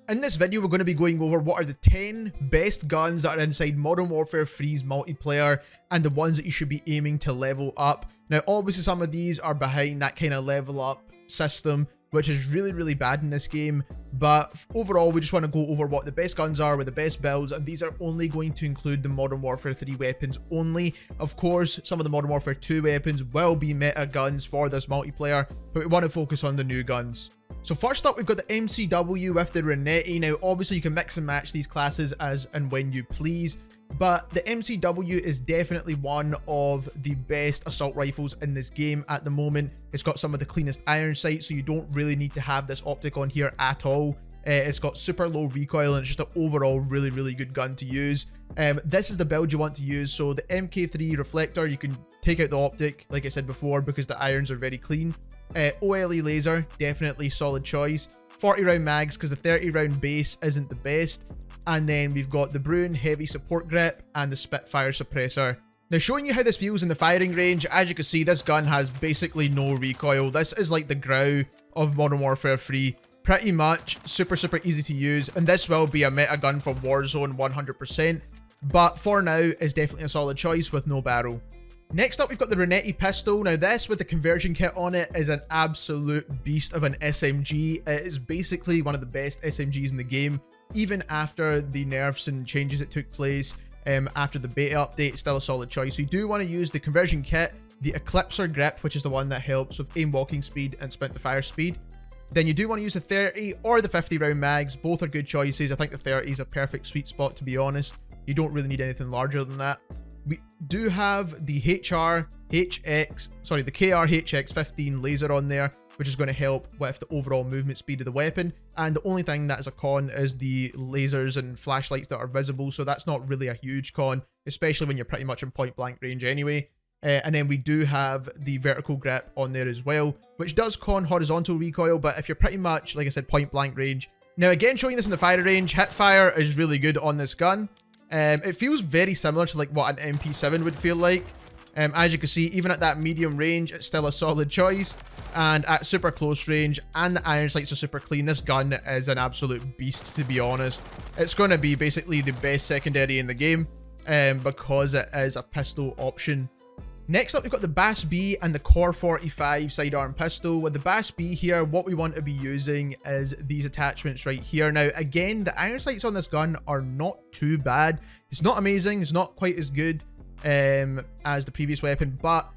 In this video, we're going to be going over what are the 10 best guns that are inside Modern Warfare 3's multiplayer and the ones that you should be aiming to level up. Now, obviously, some of these are behind that kind of level up system, which is really bad in this game. But overall, we just want to go over what the best guns are with the best builds, and these are only going to include the Modern Warfare 3 weapons only. Of course, some of the Modern Warfare 2 weapons will be meta guns for this multiplayer, but we want to focus on the new guns. So first up, we've got the MCW with the RENETTI. Now, obviously, you can mix and match these classes as and when you please, but the MCW is definitely one of the best assault rifles in this game at the moment. It's got some of the cleanest iron sights, so you don't really need to have this optic on here at all. It's got super low recoil, and it's just an overall really good gun to use. This is the build you want to use. So the MK3 reflector, you can take out the optic, like I said before, because the irons are very clean. OLE laser, definitely solid choice. 40 round mags, because the 30 round base isn't the best. And then we've got the BRUEN heavy support grip and the Spitfire suppressor. Now, showing you how this feels in the firing range, as you can see, this gun has basically no recoil. This is like the Grau of Modern Warfare 3. Pretty much super easy to use, and this will be a meta gun for Warzone 100%, but for now is definitely a solid choice with no barrel. Next up, we've got the RENETTI pistol. Now, this with the conversion kit on it is an absolute beast of an SMG. It is basically one of the best SMGs in the game, even after the nerfs and changes that took place after the beta update. Still a solid choice. So you do want to use the conversion kit, the Eclipser grip, which is the one that helps with aim walking speed and sprint to fire speed. Then you do want to use the 30 or the 50 round mags. Both are good choices. I think the 30 is a perfect sweet spot, to be honest. You don't really need anything larger than that. We do have the KR-HX15 laser on there, which is going to help with the overall movement speed of the weapon. And the only thing that is a con is the lasers and flashlights that are visible, so that's not really a huge con, especially when you're pretty much in point blank range anyway. And then we do have the vertical grip on there as well, which does con horizontal recoil, but if you're pretty much, like I said, point blank range. Now, again, showing this in the firing range, hip fire is really good on this gun. It feels very similar to like what an MP7 would feel like. As you can see, even at that medium range, it's still a solid choice. And at super close range, and the iron sights are super clean, this gun is an absolute beast, to be honest. It's going to be basically the best secondary in the game, because it is a pistol option. Next up, we've got the BAS-B and the Core-45 sidearm pistol. With the BAS-B here, what we want to be using is these attachments right here. Now, again, the iron sights on this gun are not too bad. It's not amazing. It's not quite as good as the previous weapon, but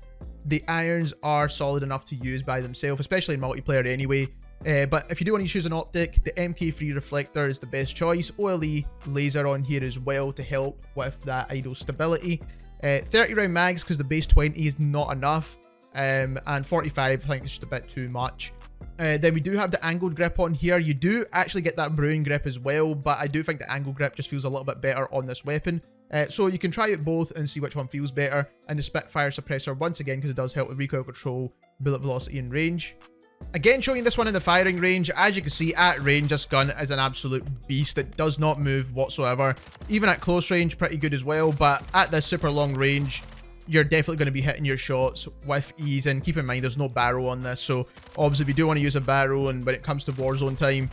the irons are solid enough to use by themselves, especially in multiplayer anyway. But if you do want to choose an optic, the MK3 reflector is the best choice. OLE laser on here as well to help with that idle stability. 30 round mags, because the base 20 is not enough, and 45 I think is just a bit too much. Then we do have the angled grip on here. You do actually get that BRUEN grip as well, but I do think the angled grip just feels a little bit better on this weapon. So you can try it both and see which one feels better. And the Spitfire suppressor, once again, because it does help with recoil control, bullet velocity, and range. Again, showing this one in the firing range. As you can see, at range, this gun is an absolute beast. It does not move whatsoever. Even at close range, pretty good as well. But at this super long range, you're definitely going to be hitting your shots with ease. And keep in mind, there's no barrel on this. So obviously, if you do want to use a barrel, and when it comes to Warzone time,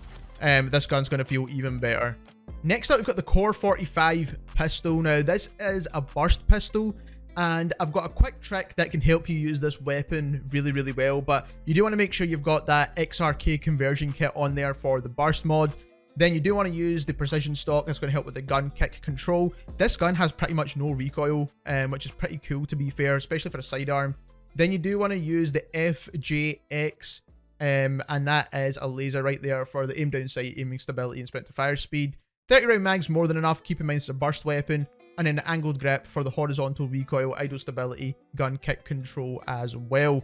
this gun's going to feel even better. Next up, we've got the Core-45 pistol. Now, this is a burst pistol, and I've got a quick trick that can help you use this weapon really well, but you do want to make sure you've got that XRK conversion kit on there for the burst mod. Then you do want to use the precision stock. That's going to help with the gun kick control. This gun has pretty much no recoil, which is pretty cool, to be fair, especially for a sidearm. Then you do want to use the FJX, and that is a laser right there for the aim down sight, aiming stability, and sprint to fire speed. 30 round mags more than enough. Keep in mind it's a burst weapon. And then the angled grip for the horizontal recoil, idle stability, gun kick control as well.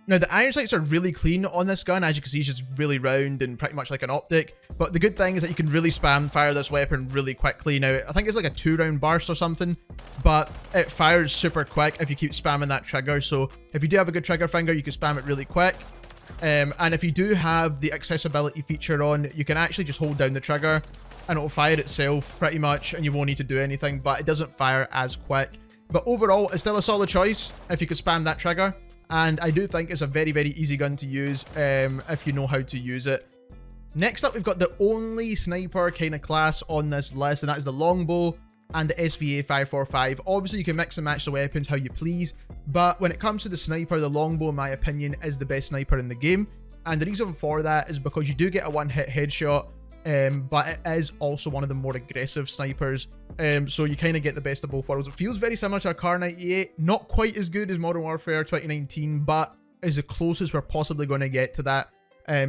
Now, the iron sights are really clean on this gun. As you can see, it's just really round and pretty much like an optic. But the good thing is that you can really spam fire this weapon really quickly. Now, I think it's like a 2-round burst or something, but it fires super quick if you keep spamming that trigger. So if you do have a good trigger finger, you can spam it really quick. And if you do have the accessibility feature on, you can actually just hold down the trigger and it'll fire itself pretty much, and you won't need to do anything, but it doesn't fire as quick. But overall, it's still a solid choice if you could spam that trigger, and I do think it's a very easy gun to use if you know how to use it. Next up, we've got the only sniper kind of class on this list, and that is the longbow and the SVA-545. Obviously, you can mix and match the weapons how you please, but when it comes to the sniper, the longbow, in my opinion, is the best sniper in the game. And the reason for that is because you do get a one-hit headshot, but it is also one of the more aggressive snipers. So you kind of get the best of both worlds. It feels very similar to a Kar 98, not quite as good as Modern Warfare 2019, but is the closest we're possibly going to get to that.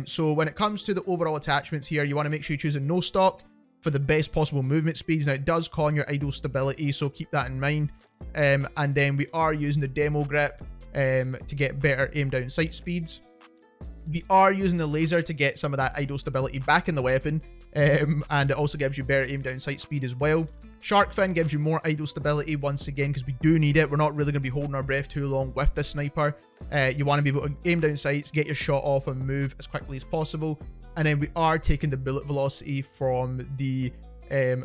So when it comes to the overall attachments here, you want to make sure you choose a no stock for the best possible movement speeds. Now, it does con your idle stability, so keep that in mind. And then we are using the demo grip to get better aim down sight speeds. We are using the laser to get some of that idle stability back in the weapon, and it also gives you better aim down sight speed as well. Shark fin gives you more idle stability once again, because we do need it. We're not really going to be holding our breath too long with this sniper. You want to be able to aim down sights, get your shot off and move as quickly as possible. And then we are taking the bullet velocity from the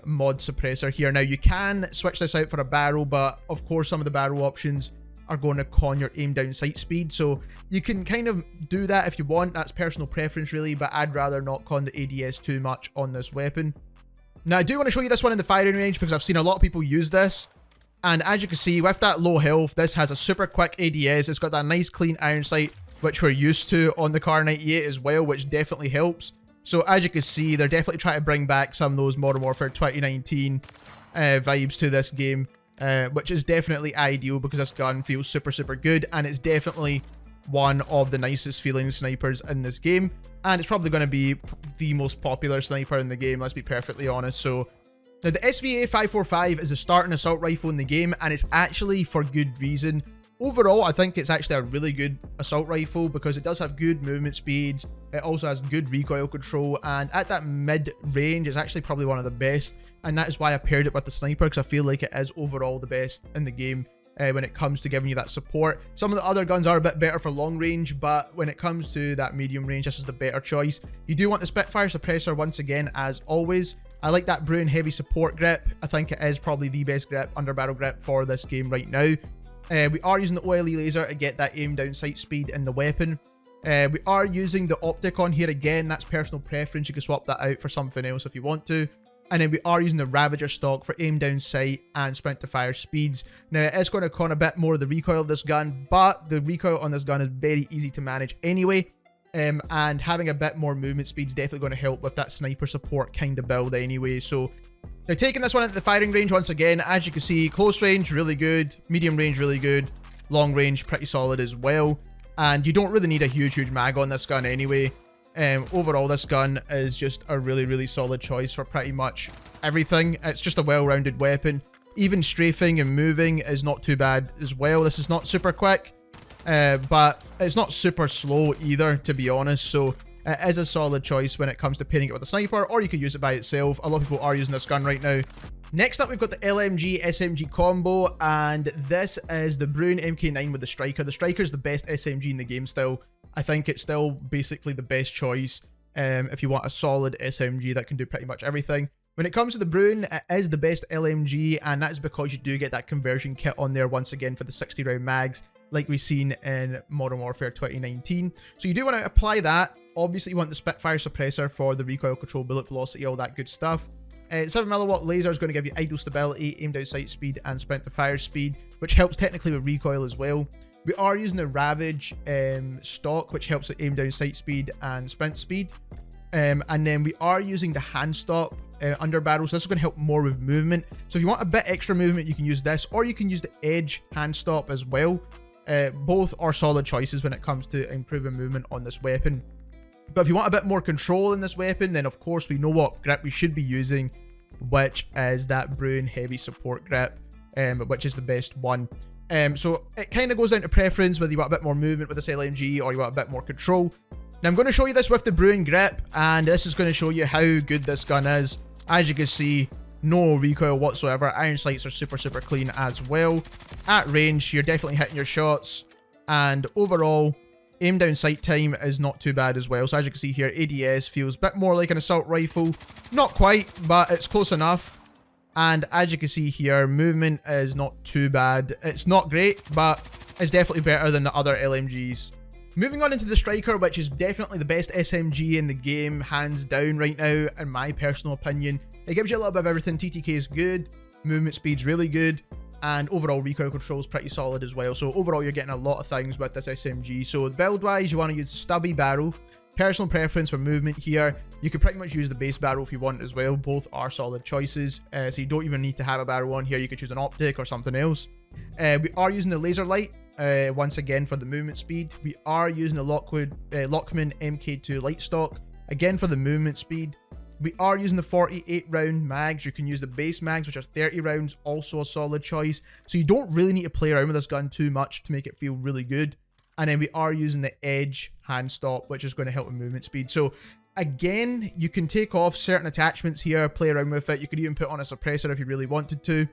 mod suppressor here. Now, you can switch this out for a barrel, but of course some of the barrel options are going to con your aim down sight speed, so you can kind of do that if you want. That's personal preference really, but I'd rather not con the ADS too much on this weapon. Now, I do want to show you this one in the firing range because I've seen a lot of people use this, and as you can see, with that low health, this has a super quick ADS. It's got that nice clean iron sight, which we're used to on the Kar 98 as well, which definitely helps. So as you can see, they're definitely trying to bring back some of those Modern Warfare 2019 vibes to this game, which is definitely ideal because this gun feels super good, and it's definitely one of the nicest feeling snipers in this game, and it's probably going to be the most popular sniper in the game, let's be perfectly honest. So now, the SVA-545 is a starting assault rifle in the game, and it's actually for good reason. Overall, I think it's actually a really good assault rifle because it does have good movement speeds. It also has good recoil control, and at that mid-range, it's actually probably one of the best, and that is why I paired it with the sniper, because I feel like it is overall the best in the game when it comes to giving you that support. Some of the other guns are a bit better for long range, but when it comes to that medium range, this is the better choice. You do want the Spitfire suppressor once again, as always. I like that BRUEN heavy support grip. I think it is probably the best grip, under barrel grip for this game right now. We are using the OLE laser to get that aim down sight speed in the weapon. We are using the optic on here again. That's personal preference. You can swap that out for something else if you want to. And then we are using the Ravager stock for aim down sight and sprint to fire speeds. Now, it is going to con a bit more of the recoil of this gun, but the recoil on this gun is very easy to manage anyway. And having a bit more movement speed is definitely going to help with that sniper support kind of build anyway. So now, taking this one into the firing range once again, as you can see, close range really good, medium range really good, long range pretty solid as well. And you don't really need a huge mag on this gun anyway. Overall, this gun is just a really solid choice for pretty much everything. It's just a well-rounded weapon. Even strafing and moving is not too bad as well. This is not super quick, but it's not super slow either, to be honest. So it is a solid choice when it comes to pairing it with a sniper, or you could use it by itself. A lot of people are using this gun right now. Next up, we've got the LMG-SMG combo, and this is the BRUEN MK9 with the Striker. The Striker is the best SMG in the game still. I think it's still basically the best choice if you want a solid SMG that can do pretty much everything. When it comes to the BRUEN, it is the best LMG, and that's because you do get that conversion kit on there once again for the 60 round mags, like we've seen in Modern Warfare 2019. So you do want to apply that. Obviously, you want the Spitfire suppressor for the recoil control, bullet velocity, all that good stuff. 7mm laser is going to give you idle stability, aim down sight speed, and sprint to fire speed, which helps technically with recoil as well. We are using the Ravage stock, which helps with aim down sight speed and sprint speed. And then we are using the hand stop under barrel, so this is going to help more with movement. So if you want a bit extra movement, you can use this, or you can use the edge hand stop as well. Both are solid choices when it comes to improving movement on this weapon. But if you want a bit more control in this weapon, then of course we know what grip we should be using, which is that BRUEN heavy support grip, which is the best one. So it kind of goes down to preference, whether you want a bit more movement with this LMG or you want a bit more control. Now, I'm going to show you this with the BRUEN grip, and this is going to show you how good this gun is. As you can see, no recoil whatsoever. Iron sights are super clean as well. At range, you're definitely hitting your shots, and overall, aim down sight time is not too bad as well. So as you can see here, ADS feels a bit more like an assault rifle. Not quite, but it's close enough. And as you can see here, movement is not too bad. It's not great, but it's definitely better than the other LMGs. Moving on into the Striker, which is definitely the best SMG in the game, hands down right now, in my personal opinion. It gives you a little bit of everything. TTK is good, movement speed's really good, and overall recoil control is pretty solid as well. So overall, you're getting a lot of things with this SMG. So build-wise, you want to use a stubby barrel. Personal preference for movement here, you could pretty much use the base barrel if you want as well. Both are solid choices, so you don't even need to have a barrel on here. You could choose an optic or something else. We are using the laser light once again for the movement speed. We are using the LACHMANN MK2 light stock again for the movement speed. We are using the 48 round mags. You can use the base mags, which are 30 rounds, also a solid choice. So you don't really need to play around with this gun too much to make it feel really good. And then we are using the edge hand stop, which is going to help with movement speed. So again, you can take off certain attachments here, play around with it. You could even put on a suppressor if you really wanted to,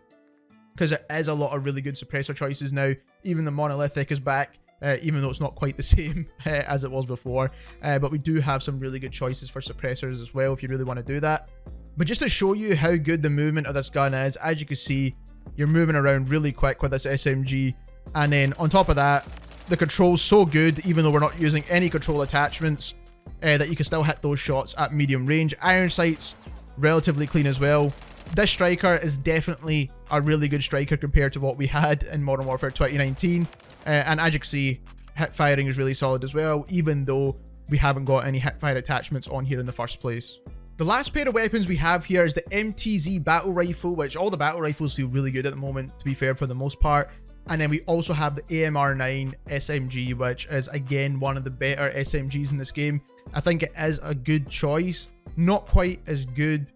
because there is a lot of really good suppressor choices now. Even the monolithic is back, even though it's not quite the same as it was before. But we do have some really good choices for suppressors as well if you really want to do that. But just to show you how good the movement of this gun is, as you can see, you're moving around really quick with this SMG. And then on top of that, the control's so good, even though we're not using any control attachments, that you can still hit those shots at medium range. Iron sights, relatively clean as well. This Striker is definitely a really good Striker compared to what we had in Modern Warfare 2019. And as you can see, hip firing is really solid as well, even though we haven't got any hip fire attachments on here in the first place. The last pair of weapons we have here is the MTZ battle rifle, which all the battle rifles feel really good at the moment, to be fair, for the most part. And then we also have the AMR9 SMG, which is again one of the better SMGs in this game. I think it is a good choice. Not quite as good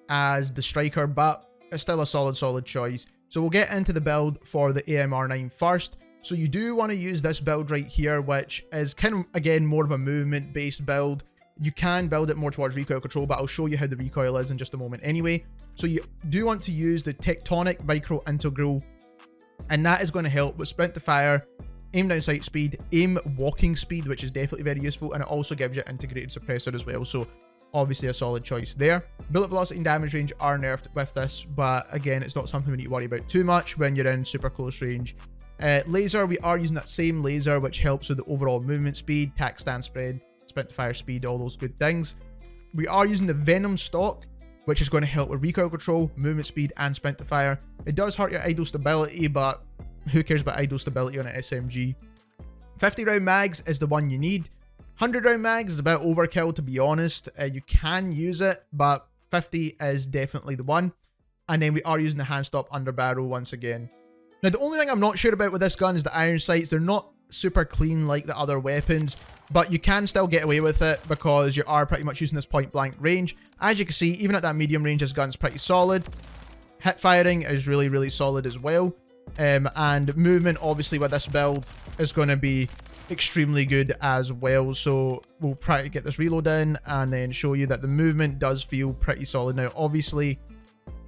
as the Striker, but it's still a solid choice. So we'll get into the build for the AMR9 first. So you do want to use this build right here, which is kind of, again, more of a movement based build. You can build it more towards recoil control, but I'll show you how the recoil is in just a moment anyway. So you do want to use the Tectonic Micro Integral, and that is going to help with sprint to fire, aim down sight speed, aim walking speed, which is definitely very useful, and it also gives you integrated suppressor as well. So obviously a solid choice there. Bullet velocity and damage range are nerfed with this, but again, it's not something we need to worry about too much when you're in super close range. Laser, we are using that same laser, which helps with the overall movement speed, tac stand spread, sprint to fire speed, all those good things. We are using the Venom stock, which is going to help with recoil control, movement speed, and sprint to fire. It does hurt your idle stability, but who cares about idle stability on an SMG? 50 round mags is the one you need. 100 round mags is a bit overkill, to be honest. You can use it, but 50 is definitely the one. And then we are using the hand stop under barrel once again. Now, the only thing I'm not sure about with this gun is the iron sights. They're not super clean like the other weapons, but you can still get away with it because you are pretty much using this point blank range. As you can see, even at that medium range, this gun's pretty solid. Hip firing is really solid as well. And movement, obviously, with this build is going to be extremely good as well. So we'll try to get this reload in and then show you that the movement does feel pretty solid. Now, obviously,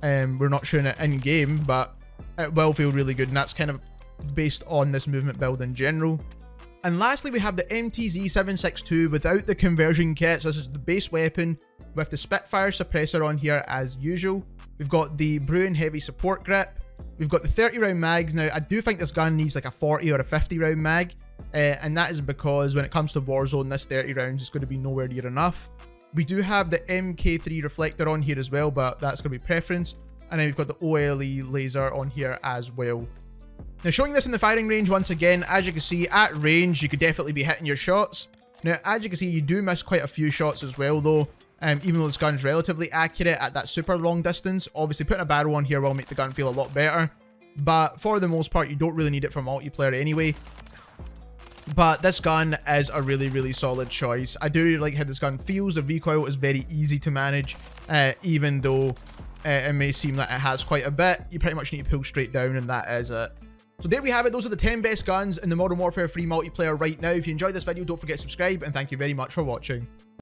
we're not showing it in game, but it will feel really good, and that's kind of based on this movement build in general. And lastly, we have the MTZ-762 without the conversion kits. This is the base weapon with the Spitfire suppressor on here as usual. We've got the BRUEN heavy support grip. We've got the 30 round mags. Now, I do think this gun needs like a 40 or a 50 round mag, and that is because when it comes to Warzone, this 30 rounds is going to be nowhere near enough. We do have the MK3 reflector on here as well, but that's going to be preference. And then we've got the OLE laser on here as well. Now, showing this in the firing range once again, as you can see, at range, you could definitely be hitting your shots. Now, as you can see, you do miss quite a few shots as well, though. Even though this gun's relatively accurate at that super long distance. Obviously, putting a barrel on here will make the gun feel a lot better. But for the most part, you don't really need it for multiplayer anyway. But this gun is a really solid choice. I do really like how this gun feels. The recoil is very easy to manage, even though it may seem that it has quite a bit. You pretty much need to pull straight down, and that is it. So there we have it. Those are the 10 best guns in the Modern Warfare 3 multiplayer right now. If you enjoyed this video, don't forget to subscribe, and thank you very much for watching.